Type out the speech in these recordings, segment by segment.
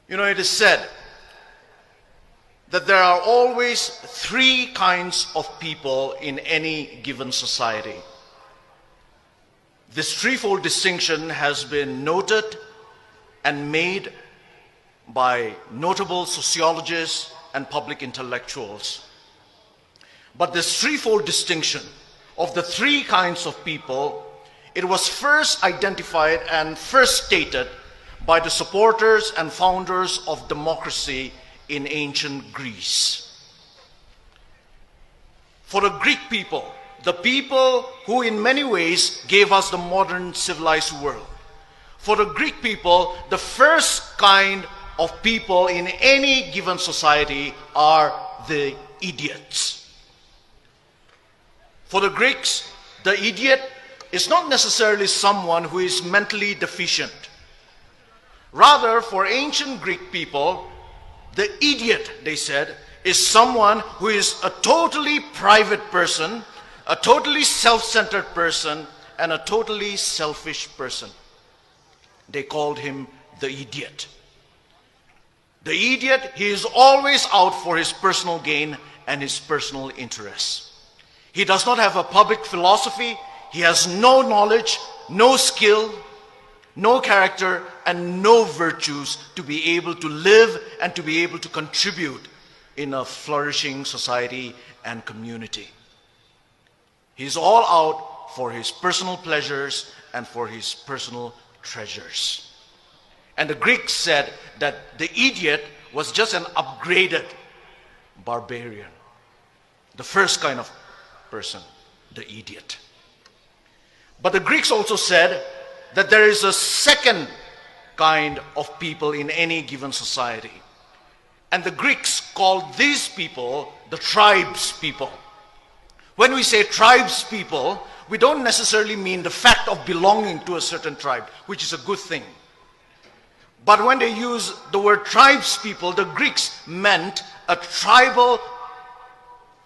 It is said that there are always three kinds of people in any given society. This threefold distinction has been noted and made by notable sociologists and public intellectuals. But this threefold distinction of the three kinds of people, it was first identified and first stated by the supporters and founders of democracy in ancient Greece. For the Greek people, the people who in many ways gave us the modern civilized world, for the Greek people, the first kind of people in any given society are the idiots. For the Greeks, the idiot is not necessarily someone who is mentally deficient. Rather, for ancient Greek people, the idiot, they said, is someone who is a totally private person, a totally self-centered person, and a totally selfish person. They called him the idiot. The idiot, he is always out for his personal gain and his personal interests. He does not have a public philosophy. He has no knowledge, no skill, no character, and no virtues to be able to live and to be able to contribute in a flourishing society and community. He's all out for his personal pleasures and for his personal treasures. And the Greeks said that the idiot was just an upgraded barbarian. The first kind of person, the idiot. But the Greeks also said that there is a second kind of people in any given society. And the Greeks called these people the tribes people. When we say tribes people, we don't necessarily mean the fact of belonging to a certain tribe, which is a good thing. But when they use the word tribes people, the Greeks meant a tribal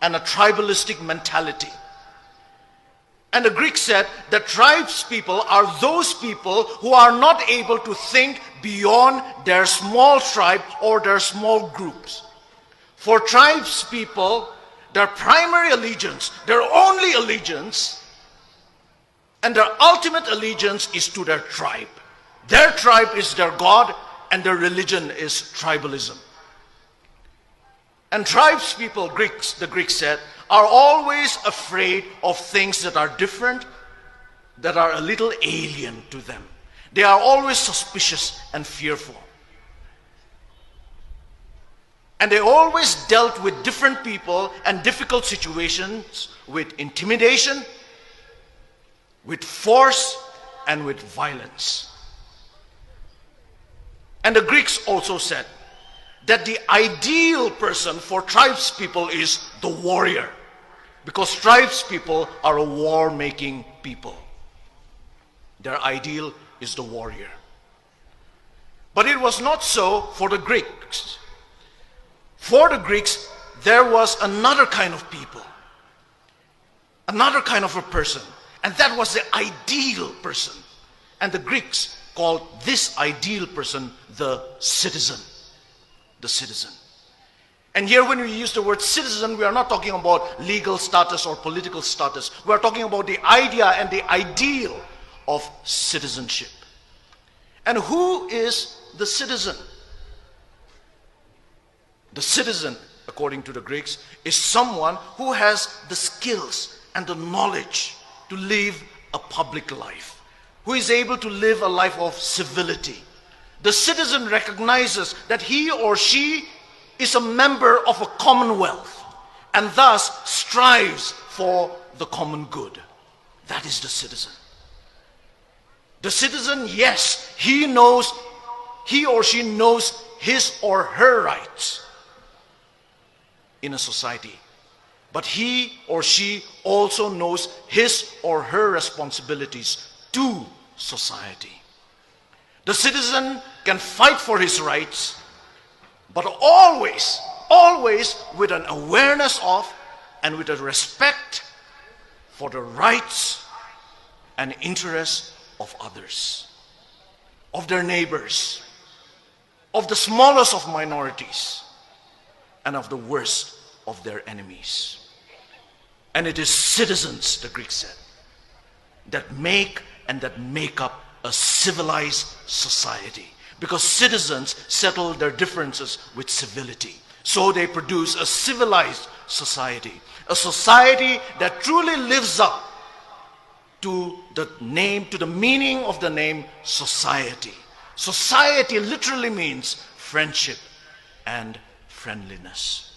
and a tribalistic mentality. And the Greeks said that tribes people are those people who are not able to think beyond their small tribe or their small groups. For tribes people, their primary allegiance, their only allegiance, and their ultimate allegiance is to their tribe. Their tribe is their God, and their religion is tribalism. And tribes people, the Greeks said, are always afraid of things that are different, that are a little alien to them. They are always suspicious and fearful. And they always dealt with different people and difficult situations with intimidation, with force, and with violence. And the Greeks also said that the ideal person for tribes people is the warrior, because tribes people are a war-making people. Their ideal is the warrior. But it was not so for the Greeks. For the Greeks, there was another kind of people, another kind of a person, and that was the ideal person. And the Greeks called this ideal person the citizen. The citizen. And here when we use the word citizen, we are not talking about legal status or political status. We are talking about the idea and the ideal of citizenship. And who is the citizen? The citizen, according to the Greeks, is someone who has the skills and the knowledge to live a public life, who is able to live a life of civility. The citizen recognizes that he or she is a member of a commonwealth and thus strives for the common good. That is the citizen. The citizen, yes, he or she knows his or her rights in a society. But he or she also knows his or her responsibilities to society. The citizen can fight for his rights, but always with an awareness of and with a respect for the rights and interests of others, of their neighbors. of the smallest of minorities, and of the worst of their enemies. And it is citizens, the Greeks said, that make up a civilized society. Because citizens settle their differences with civility. So they produce a civilized society. A society that truly lives up to the meaning of the name society. Society literally means friendship and friendliness.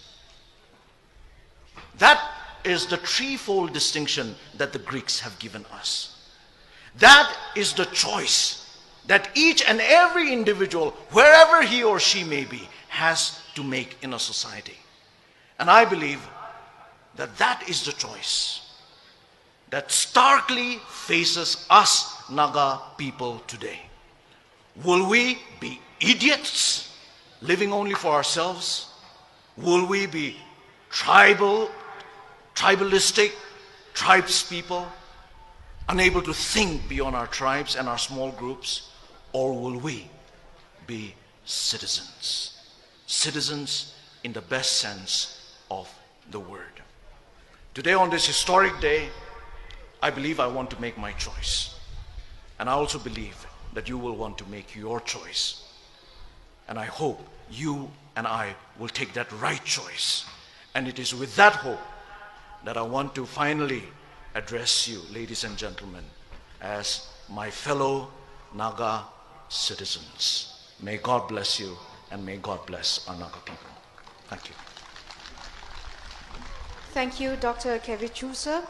That is the threefold distinction that the Greeks have given us. That is the choice that each and every individual, wherever he or she may be, has to make in a society. And I believe that that is the choice that starkly faces us Naga people today. Will we be idiots, living only for ourselves? Will we be tribalistic, tribes people, unable to think beyond our tribes and our small groups? Or will we be citizens? Citizens in the best sense of the word. Today, on this historic day, I believe I want to make my choice. And I also believe that you will want to make your choice. And I hope you and I will take that right choice. And it is with that hope that I want to finally address you, ladies and gentlemen, as my fellow Naga citizens. May God bless you, and may God bless our Naga people. Thank you. Thank you, Dr. Kevichu, sir.